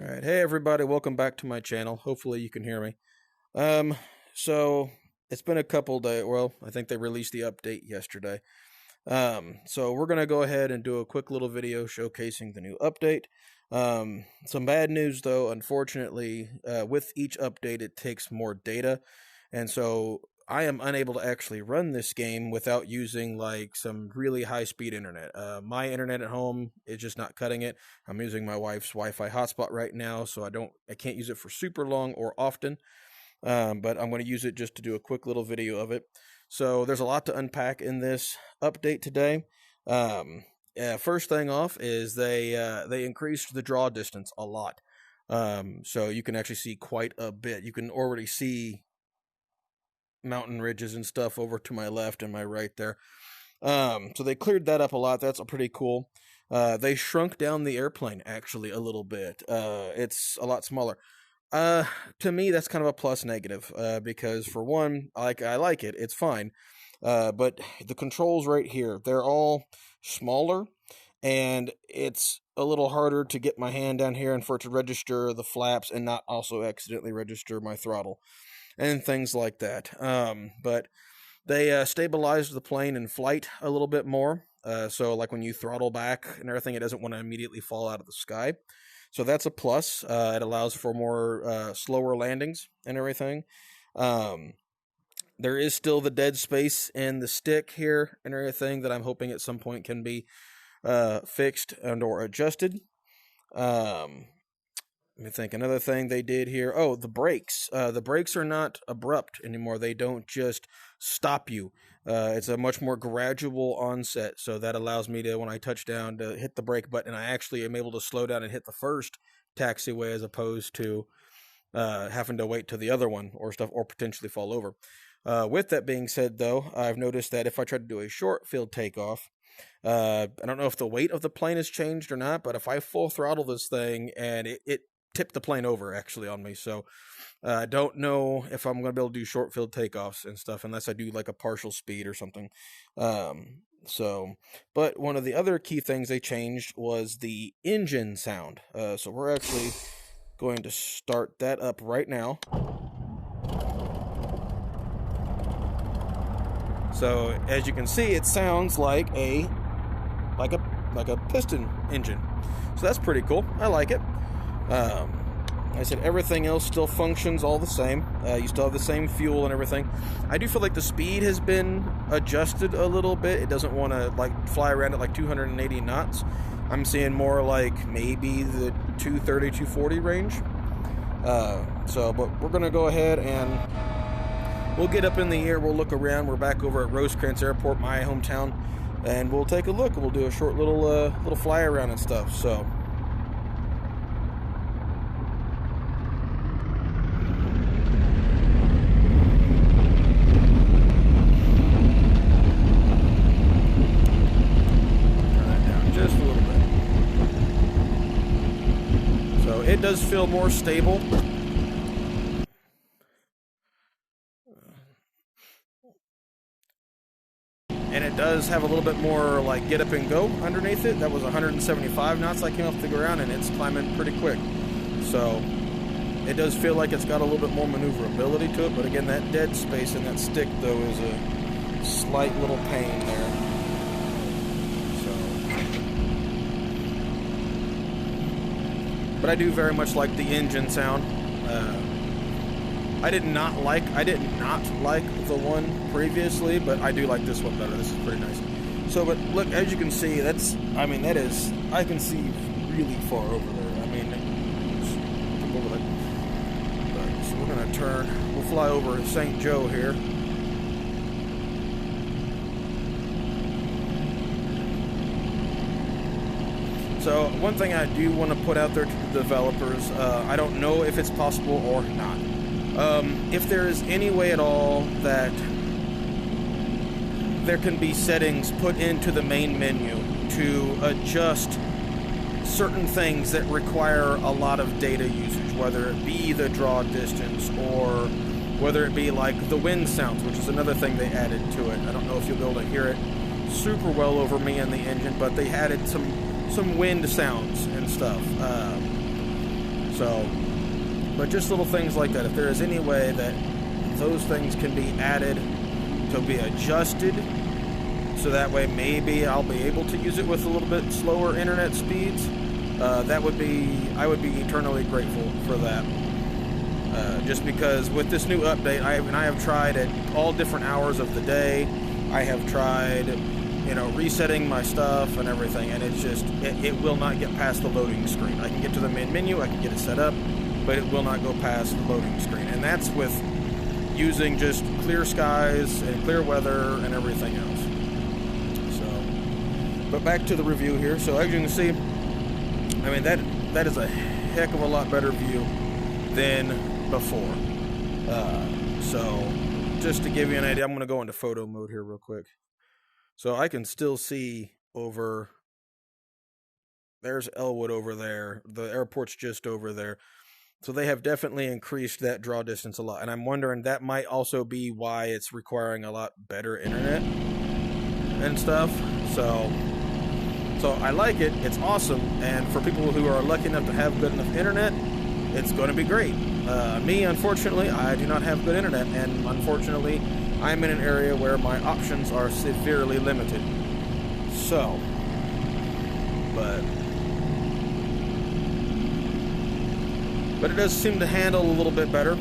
All right, hey everybody, welcome back to my channel. Hopefully you can hear me. So it's been a couple days. Well, I think they released the update yesterday. So we're gonna go ahead and do a quick little video showcasing the new update. Some bad news though, unfortunately, with each update it takes more data, and so I am unable to actually run this game without using like some really high speed internet. My internet at home is just not cutting it. I'm using my wife's Wi-Fi hotspot right now, so I can't use it for super long or often. But I'm going to use it just to do a quick little video of it. So there's a lot to unpack in this update today. First thing off is they increased the draw distance a lot. So you can actually see quite a bit. You can already see mountain ridges and stuff over to my left and my right there. So they cleared that up a lot. That's pretty cool. They shrunk down the airplane actually a little bit. It's a lot smaller. To me, that's kind of a plus negative, because for one, I like it. It's fine. But the controls right here, they're all smaller, and it's a little harder to get my hand down here and for it to register the flaps and not also accidentally register my throttle and things like that. But they stabilized the plane in flight a little bit more. So like when you throttle back and everything, it doesn't want to immediately fall out of the sky. So that's a plus. It allows for more slower landings and everything. There is still the dead space in the stick here and everything that I'm hoping at some point can be fixed and or adjusted. Let me think. Another thing they did here. Oh, the brakes. The brakes are not abrupt anymore. They don't just stop you. It's a much more gradual onset. So that allows me to, when I touch down, to hit the brake button. I actually am able to slow down and hit the first taxiway as opposed to having to wait to the other one or stuff, or potentially fall over. With that being said, though, I've noticed that if I try to do a short field takeoff, I don't know if the weight of the plane has changed or not, but if I full throttle this thing and it tipped the plane over actually on me. So I don't know if I'm going to be able to do short field takeoffs and stuff unless I do like a partial speed or something. But one of the other key things they changed was the engine sound. So we're actually going to start that up right now. So as you can see, it sounds like a piston engine. So that's pretty cool. I like it. I said everything else still functions all the same. You still have the same fuel and everything. I do feel like the speed has been adjusted a little bit. It doesn't want to like fly around at like 280 knots. I'm seeing more like maybe the 230, 240 range. But we're gonna go ahead and we'll get up in the air. We'll look around. We're back over at Rosecrans Airport, my hometown, and we'll take a look. We'll do a short little fly around and stuff. So. It does feel more stable. And it does have a little bit more like get up and go underneath it. That was 175 knots I came off the ground, and it's climbing pretty quick. So it does feel like it's got a little bit more maneuverability to it. But again, that dead space in that stick though is a slight little pain there. But I do very much like the engine sound. I did not like the one previously, but I do like this one better. This is pretty nice. So, but look, as you can see, I can see really far over there. I mean, over there. So we're gonna turn. We'll fly over St. Joe here. So one thing I do want to put out there to the developers, I don't know if it's possible or not. If there is any way at all that there can be settings put into the main menu to adjust certain things that require a lot of data usage, whether it be the draw distance or whether it be like the wind sounds, which is another thing they added to it. I don't know if you'll be able to hear it super well over me and the engine, but they added some wind sounds and stuff. So, but just little things like that. If there is any way that those things can be added to be adjusted, so that way maybe I'll be able to use it with a little bit slower internet speeds, I would be eternally grateful for that. Just because with this new update, I have tried at all different hours of the day. I have tried, resetting my stuff and everything, and it's just, it will not get past the loading screen. I can get to the main menu, I can get it set up, but it will not go past the loading screen. And that's with using just clear skies and clear weather and everything else. So, but back to the review here. So as you can see, I mean, that is a heck of a lot better view than before. So just to give you an idea, I'm going to go into photo mode here real quick. So I can still see over, there's Elwood over there. The airport's just over there. So they have definitely increased that draw distance a lot. And I'm wondering, that might also be why it's requiring a lot better internet and stuff. So I like it. It's awesome. And for people who are lucky enough to have good enough internet, it's going to be great. Me, unfortunately, I do not have good internet. And unfortunately, I'm in an area where my options are severely limited. So, but it does seem to handle a little bit better.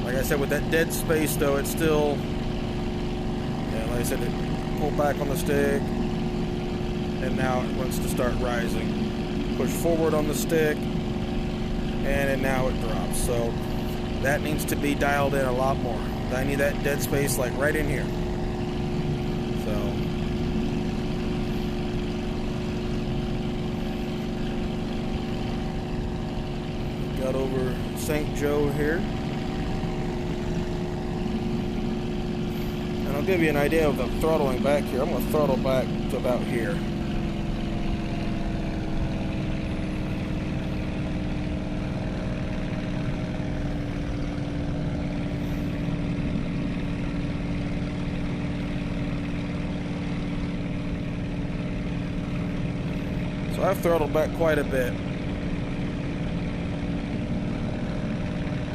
Like I said, with that dead space, though, it's still, like I said, it pulled back on the stick, and now it wants to start rising. Push forward on the stick, and now it drops. So that needs to be dialed in a lot more. I need that dead space like right in here. So got over St. Joe here. And I'll give you an idea of the throttling back here. I'm going to throttle back to about here. So I've throttled back quite a bit.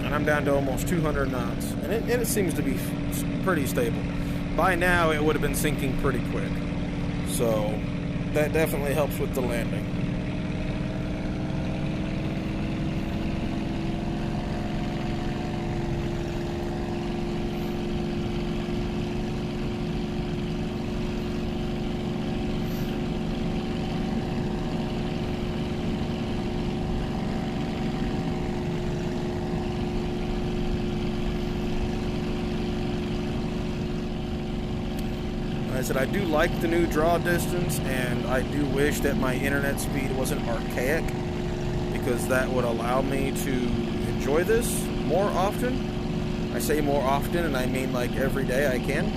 And I'm down to almost 200 knots. And it seems to be pretty stable. By now, it would have been sinking pretty quick. So that definitely helps with the landing. I said I do like the new draw distance, and I do wish that my internet speed wasn't archaic, because that would allow me to enjoy this more often. I say more often, and I mean like every day I can.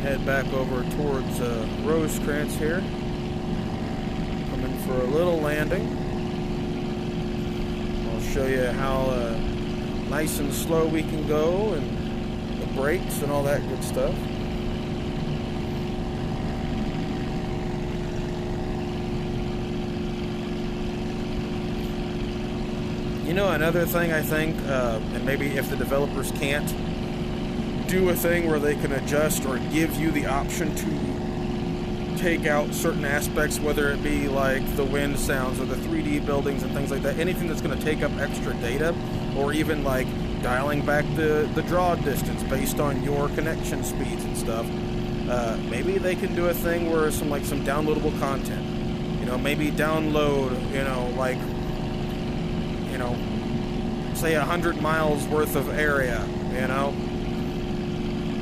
Head back over towards Rosecrans here. Coming for a little landing. I'll show you how nice and slow we can go, and the brakes and all that good stuff. You know, another thing I think, and maybe if the developers can't do a thing where they can adjust or give you the option to take out certain aspects, whether it be like the wind sounds or the 3D buildings and things like that, anything that's going to take up extra data, or even like dialing back the draw distance based on your connection speeds and stuff. Maybe they can do a thing where some downloadable content, maybe download, say 100 miles worth of area,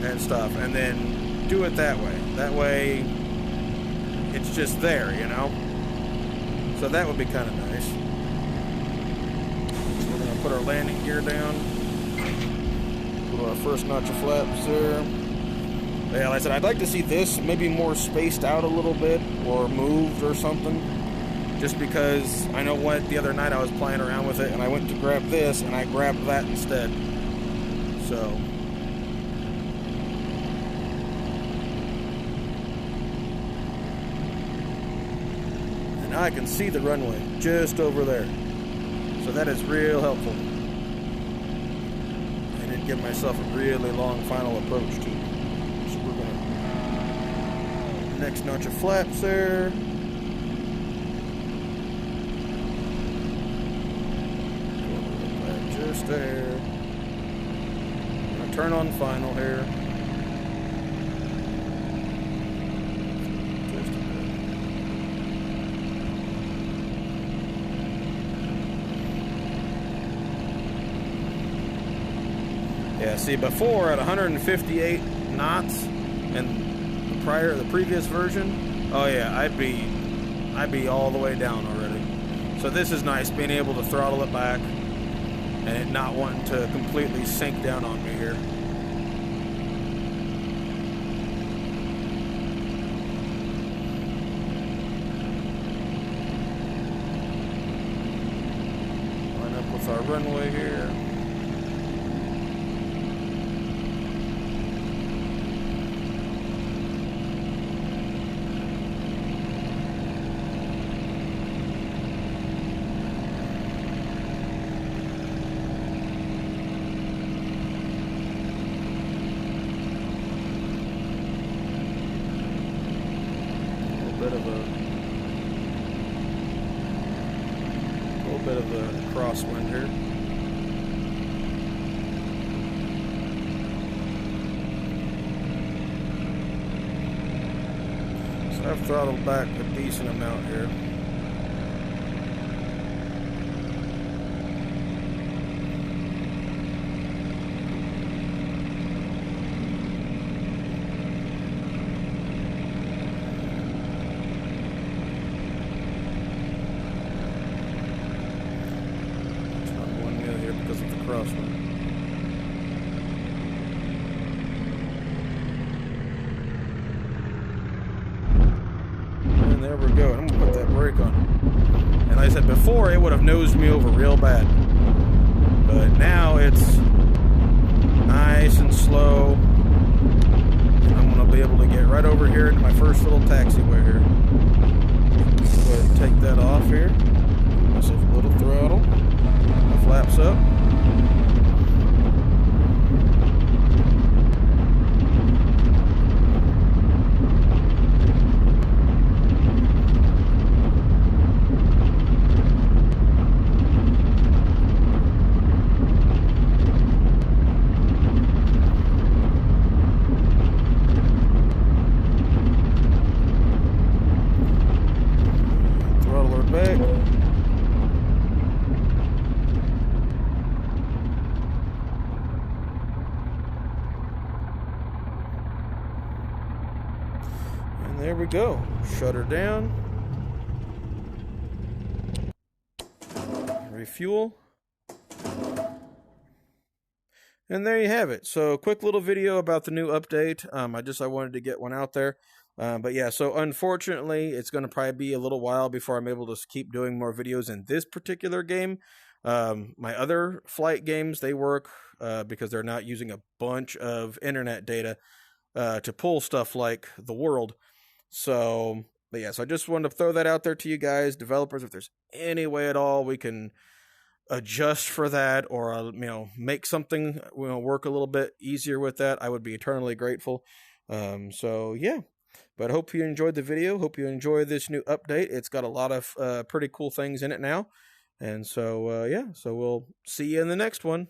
and stuff, and then do it that way. That way, it's just there, So that would be kind of nice. We're going to put our landing gear down. Put our first notch of flaps there. Yeah, like I said, I'd like to see this maybe more spaced out a little bit or moved or something. Just because I know what the other night I was playing around with it and I went to grab this and I grabbed that instead. So. And now I can see the runway just over there. So that is real helpful. I did give myself a really long final approach too. So we're gonna next notch of flaps there. Just there. I'm gonna turn on final here. Just a bit. Yeah, see, before at 158 knots and the previous version, oh yeah, I'd be all the way down already. So this is nice, being able to throttle it back and it not wanting to completely sink down on me here. Line up with our runway here. Bit of a crosswind here. So I've throttled back a decent amount here. Crosswind. And there we go. I'm gonna put that brake on. And like I said before, it would have nosed me over real bad. But now it's nice and slow. And I'm gonna be able to get right over here into my first little taxiway here. Go ahead and take that off here. Give myself a little throttle. My flaps up. Back. And there we go. Shut her down. Refuel. And there you have it. So quick little video about the new update. I wanted to get one out there. But yeah, so unfortunately, it's going to probably be a little while before I'm able to keep doing more videos in this particular game. My other flight games, they work because they're not using a bunch of internet data to pull stuff like the world. So, but yeah, so I just wanted to throw that out there to you guys, developers. If there's any way at all we can adjust for that, or make something work a little bit easier with that, I would be eternally grateful. So yeah. But I hope you enjoyed the video. Hope you enjoy this new update. It's got a lot of pretty cool things in it now. And so, yeah, so we'll see you in the next one.